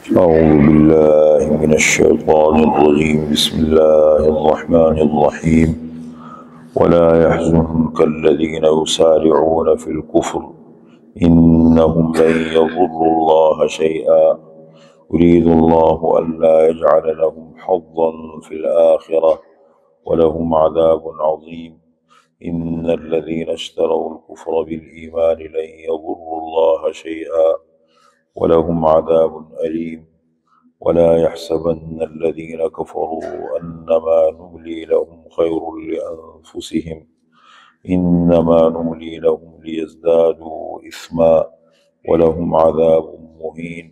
أعوذ بالله من الشيطان الرجيم بسم الله الرحمن الرحيم ولا يحزنك الذين يسارعون في الكفر إنهم لن يضروا الله شيئا يريد الله ألا يجعل لهم حظا في الآخرة ولهم عذاب عظيم إن الذين اشتروا الكفر بالإيمان لن يضروا الله شيئا ولهم عذاب أليم ولا يحسبن الذين كفروا أنما نملي لهم خير لأنفسهم إنما نملي لهم ليزدادوا إثما ولهم عذاب مهين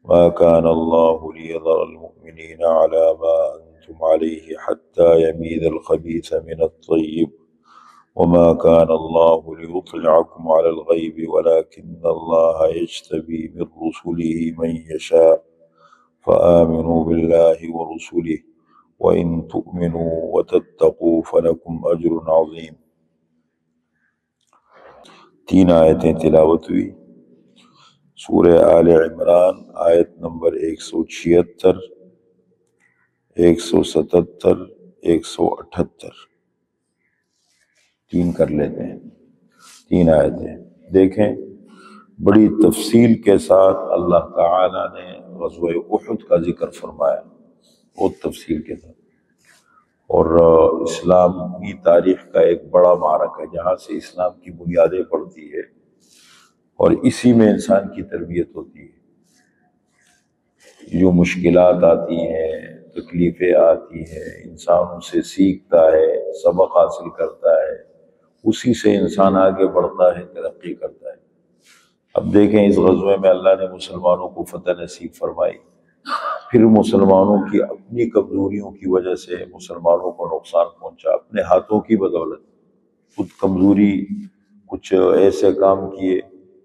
ما كان الله ليذر المؤمنين على ما أنتم عليه حتى يميز الخبيث من الطيب وما كان الله ليطلعكم على الغيب ولكن الله يجتبي من رسله من يشاء فآمنوا بالله ورسله وإن تؤمنوا وتتقوا فلكم أجر عظيم۔ 3 آیتیں تلاوت ہوئی۔ سورہ آل عمران آیت نمبر 176، 177، 178 3 کر لیتے ہیں۔ 3 آیتیں دیکھیں، بڑی تفصیل کے ساتھ اللہ تعالیٰ نے غزوہ احد کا ذکر فرمایا، بہت تفصیل کے ساتھ، اور اسلامی تاریخ کا ایک بڑا معرکہ جہاں سے اسلام کی بنیادیں پڑتی ہے اور اسی میں انسان کی تربیت ہوتی ہے۔ جو مشکلات آتی ہیں، تکلیفیں آتی ہیں، انسان ان سے سیکھتا ہے، سبق حاصل کرتا ہے، اسی سے انسان آگے بڑھتا ہے، ترقی کرتا ہے۔ اب دیکھیں اس غزوے میں اللہ نے مسلمانوں کو فتح نصیب فرمائی، پھر مسلمانوں کی اپنی کمزوریوں کی وجہ سے مسلمانوں کو نقصان پہنچا، اپنے ہاتھوں کی بدولت، خود کمزوری، کچھ ایسے کام کیے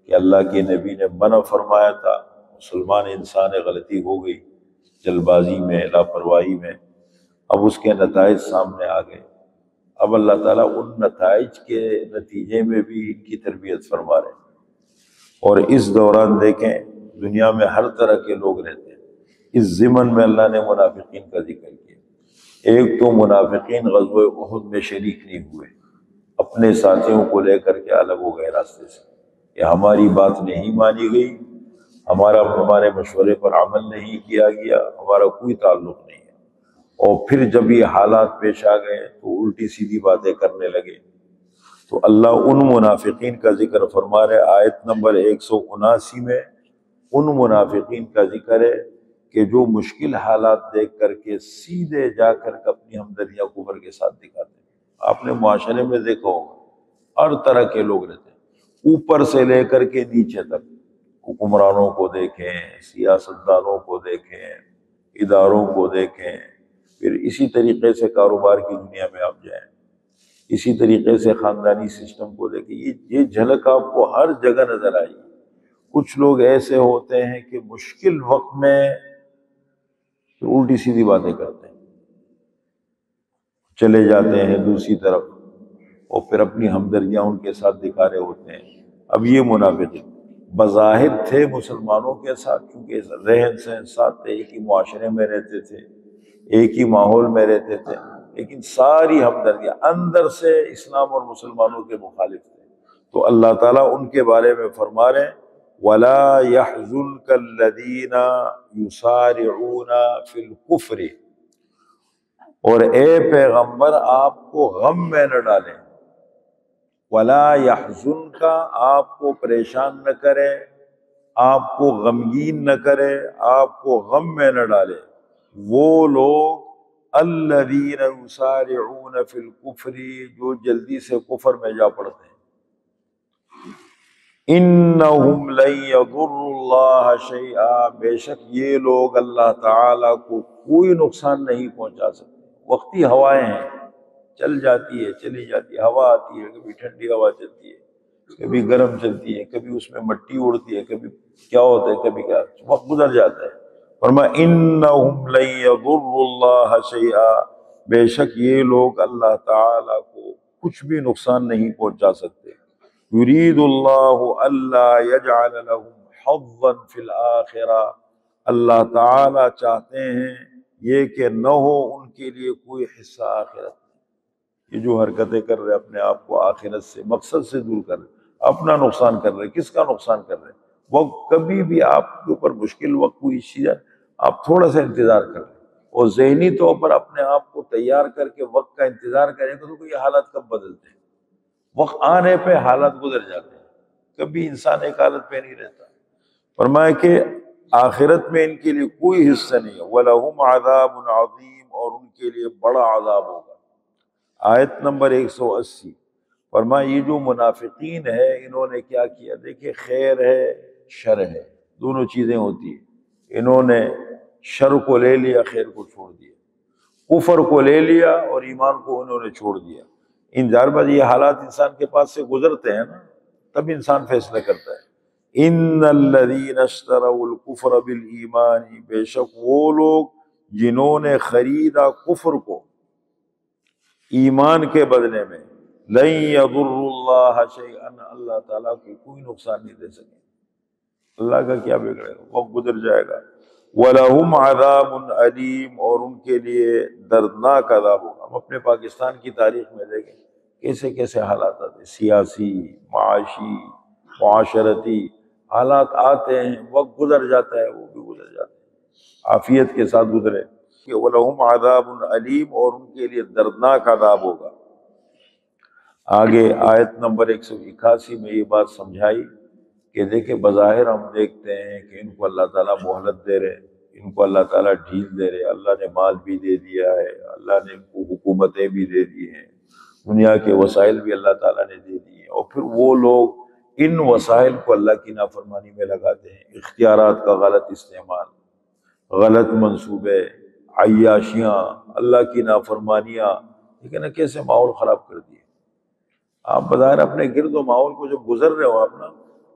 کہ اللہ کے نبی نے منع فرمایا تھا، مسلمان انسان غلطی ہو گئی جلد بازی میں، لاپرواہی میں، اب اس کے نتائج سامنے آ گئے۔ اب اللہ تعالیٰ ان نتائج کے نتیجے میں بھی ان کی تربیت فرما رہے ہیں۔ اور اس دوران دیکھیں دنیا میں ہر طرح کے لوگ رہتے ہیں۔ اس ضمن میں اللہ نے منافقین کا ذکر کیا۔ ایک تو منافقین غزوہ احد میں شریک نہیں ہوئے، اپنے ساتھیوں کو لے کر کے الگ ہو گئے راستے سے، کہ ہماری بات نہیں مانی گئی، ہمارے مشورے پر عمل نہیں کیا گیا، ہمارا کوئی تعلق نہیں ہے۔ اور پھر جب یہ حالات پیش آ گئے تو الٹی سیدھی باتیں کرنے لگے۔ تو اللہ ان منافقین کا ذکر فرما رہے، آیت نمبر 179 میں ان منافقین کا ذکر ہے کہ جو مشکل حالات دیکھ کر کے سیدھے جا کر کے اپنی ہمدردیاں کفر کے ساتھ دکھاتے ہیں۔ آپ نے معاشرے میں دیکھا ہوگا ہر طرح کے لوگ رہتے ہیں، اوپر سے لے کر کے نیچے تک، حکمرانوں کو دیکھیں، سیاستدانوں کو دیکھیں، اداروں کو دیکھیں، پھر اسی طریقے سے کاروبار کی دنیا میں آپ جائیں، اسی طریقے سے خاندانی سسٹم کو دیکھیں، یہ جھلک آپ کو ہر جگہ نظر آئی۔ کچھ لوگ ایسے ہوتے ہیں کہ مشکل وقت میں الٹی سیدھی باتیں کرتے ہیں، چلے جاتے ہیں دوسری طرف، اور پھر اپنی ہمدردیاں ان کے ساتھ دکھا رہے ہوتے ہیں۔ اب یہ منافقین بظاہر تھے مسلمانوں کے ساتھ، کیونکہ رہن سہن ساتھ تھے، ایک ہی معاشرے میں رہتے تھے، ایک ہی ماحول میں رہتے تھے، لیکن ساری ہمدردیاں اندر سے اسلام اور مسلمانوں کے مخالف تھے۔ تو اللہ تعالیٰ ان کے بارے میں فرما رہے ہیں وَلَا يَحْزُنْكَ الَّذِينَ يُسَارِعُونَ فِي الْكُفْرِ، اور اے پیغمبر آپ کو غم میں نہ ڈالیں، وَلَا يَحْزُنْكَ آپ کو پریشان نہ کرے، آپ کو غمگین نہ کرے، آپ کو غم میں نہ ڈالے وہ لوگ الَّذِينَ يُسَارِعُونَ فِي الْكُفْرِ جو جلدی سے کفر میں جا پڑتے ہیں۔ اِنَّهُمْ لَن يَضُرُّوا اللَّهَ شَيْئًا، بے شک یہ لوگ اللہ تعالیٰ کو کوئی نقصان نہیں پہنچا سکتے۔ وقتی ہوائیں ہیں، چل جاتی ہے، چلی جاتی ہے، ہوا آتی ہے، کبھی ٹھنڈی ہوا چلتی ہے، کبھی گرم چلتی ہے، کبھی اس میں مٹی اڑتی ہے، کبھی کیا ہوتا ہے، کبھی کیا، وقت گزر جاتا ہے۔ فرمایا اِنَّهُمْ لَن يَضُرُّوا اللَّهَ شَيْئًا، بے شک یہ لوگ اللہ تعالیٰ کو کچھ بھی نقصان نہیں پہنچا سکتے۔ یرید اللہ الا یجعل لهم حظا فی الآخرہ، اللہ تعالی چاہتے ہیں یہ کہ نہ ہو ان کے لیے کوئی حصہ آخرت میں۔ یہ جو حرکتیں کر رہے اپنے آپ کو آخرت سے مقصد سے دور کر رہے، اپنا نقصان کر رہے، کس کا نقصان کر رہے؟ وہ کبھی بھی آپ کے اوپر مشکل وقت کوئی چیز ہے، آپ تھوڑا سا انتظار کر لیں اور ذہنی طور پر اپنے آپ کو تیار کر کے وقت کا انتظار کریں تو یہ حالات کب بدلتے ہیں؟ وقت آنے پہ حالات گزر جاتے ہیں، کبھی انسان ایک حالت پہ نہیں رہتا۔ فرمایا کہ آخرت میں ان کے لیے کوئی حصہ نہیں ہے، وَلَهُمْ عَذَابٌ عَظِيمٌ، اور ان کے لیے بڑا عذاب ہوگا۔ آیت نمبر 180۔ فرمایا یہ جو منافقین ہے انہوں نے کیا کیا؟ دیکھیں خیر ہے شر ہے، دونوں چیزیں ہوتی ہیں۔ انہوں نے شر کو لے لیا، خیر کو چھوڑ دیا، کفر کو لے لیا اور ایمان کو انہوں نے چھوڑ دیا۔ ان ظاہر بات یہ حالات انسان کے پاس سے گزرتے ہیں نا، تب انسان فیصلہ کرتا ہے۔ ان الذین اشتروا الکفر بالایمان، بے شک وہ لوگ جنہوں نے خریدا کفر کو ایمان کے بدلے میں، لن یضر اللہ شیئا، اللہ تعالیٰ کو کوئی نقصان نہیں دے سکے، اللہ کا کیا بگڑے گا، وقت گزر جائے گا۔ وَلَهُمْ عَذَابٌ عَلِيمٌ، اور ان کے لیے دردناک عذاب ہوگا۔ ہم اپنے پاکستان کی تاریخ میں دیکھیں کیسے کیسے حالات آتے ہیں، سیاسی، معاشی، معاشرتی حالات آتے ہیں، وقت گزر جاتا ہے، وہ بھی گزر جاتے ہیں، عافیت کے ساتھ گزرے۔ کہ وَلَهُمْ عَذَابٌ عَلِيمٌ، اور ان کے لیے دردناک عذاب ہوگا۔ آگے آیت نمبر 181 میں یہ بات سمجھائی کہ دیکھیں بظاہر ہم دیکھتے ہیں کہ ان کو اللہ تعالیٰ مہلت دے رہے، ان کو اللہ تعالیٰ ڈھیل دے رہے، اللہ نے مال بھی دے دیا ہے، اللہ نے ان کو حکومتیں بھی دے دی ہیں، دنیا کے وسائل بھی اللہ تعالیٰ نے دے دی ہیں، اور پھر وہ لوگ ان وسائل کو اللہ کی نافرمانی میں لگاتے ہیں، اختیارات کا غلط استعمال، غلط منصوبے، عیاشیاں، اللہ کی نافرمانیاں، لیکن نا کیسے ماحول خراب کر دیے۔ آپ بظاہر اپنے گرد و ماحول کو جب گزر رہے ہو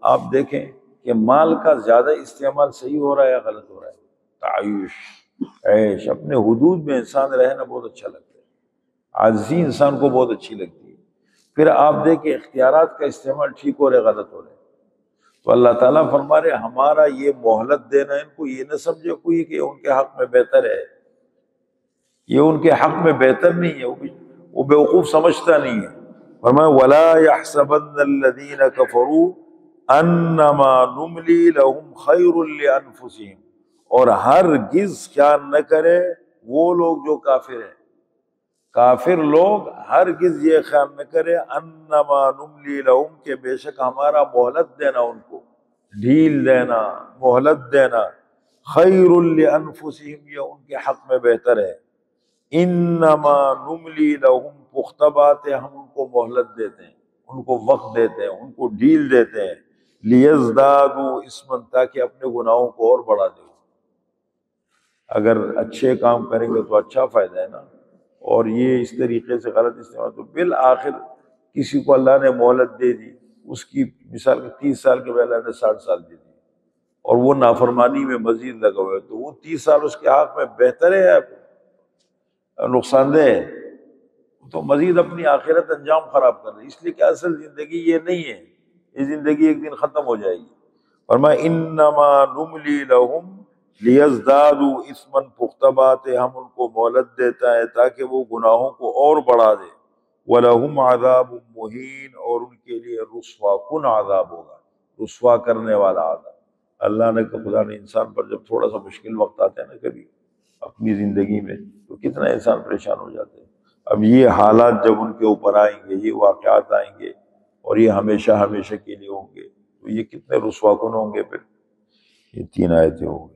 آپ دیکھیں کہ مال کا زیادہ استعمال صحیح ہو رہا ہے یا غلط ہو رہا ہے؟ تعیش، عیش، اپنے حدود میں انسان رہنا بہت اچھا لگتا ہے، عاجزی انسان کو بہت اچھی لگتی ہے۔ پھر آپ دیکھیں اختیارات کا استعمال ٹھیک ہو رہے غلط ہو رہے، تو اللہ تعالیٰ فرما رہے ہمارا یہ مہلت دینا، ان کو یہ نہ سمجھے کوئی کہ ان کے حق میں بہتر ہے، یہ ان کے حق میں بہتر نہیں ہے، وہ بیوقوف سمجھتا نہیں ہے۔ فرمایا وَلَا يَحْسَبَنَّ الَّذِينَ كَفَرُوا أَنَّمَا نُمْلِي لَهُمْ خَيْرٌ لِأَنفُسِهِمْ، اور ہرگز خیال نہ کرے وہ لوگ جو کافر ہیں، کافر لوگ ہرگز یہ خیال نہ کرے انما نملی لہم، کہ بے شک ہمارا مہلت دینا، ان کو ڈھیل دینا، مہلت دینا، خیر لانفسہم، یہ ان کے حق میں بہتر ہے۔ انما نملی لہم، پختہ بات ہے ہم ان کو مہلت دیتے ہیں، ان کو وقت دیتے ہیں، ان کو ڈھیل دیتے ہیں، لیزدادوا اثما، تاکہ اپنے گناہوں کو اور بڑھا دیں۔ اگر اچھے کام کریں گے تو اچھا فائدہ ہے نا، اور یہ اس طریقے سے غلط استعمال، تو بالآخر کسی کو اللہ نے مہلت دے دی، اس کی مثال 30 سال کے بعد اللہ نے 60 سال دے دی، اور وہ نافرمانی میں مزید لگا ہوا ہے، تو وہ 30 سال اس کے حق میں بہتر ہے یا نقصان دہ ہے؟ تو مزید اپنی آخرت انجام خراب کر رہے، اس لیے کہ اصل زندگی یہ نہیں ہے، یہ زندگی ایک دن ختم ہو جائے گی۔ فرمایا انما نملی لہم لیزدادوا اثما، پختہ بات ہے ہم ان کو مہلت دیتا ہے تاکہ وہ گناہوں کو اور بڑھا دے۔ وَلَهُمْ عَذَابٌ مُّهِينٌ، اور ان کے لیے رسوا کن عذاب ہوگا، رسوا کرنے والا عذاب۔ اللہ نے خدا نے انسان پر جب تھوڑا سا مشکل وقت آتا ہے نا کبھی اپنی زندگی میں، تو کتنا انسان پریشان ہو جاتے ہیں۔ اب یہ حالات جب ان کے اوپر آئیں گے، یہ واقعات آئیں گے، اور یہ ہمیشہ ہمیشہ کے لیے ہوں گے، تو یہ کتنے رسوا کن ہوں گے۔ پھر یہ 3 آیتیں ہوں گی۔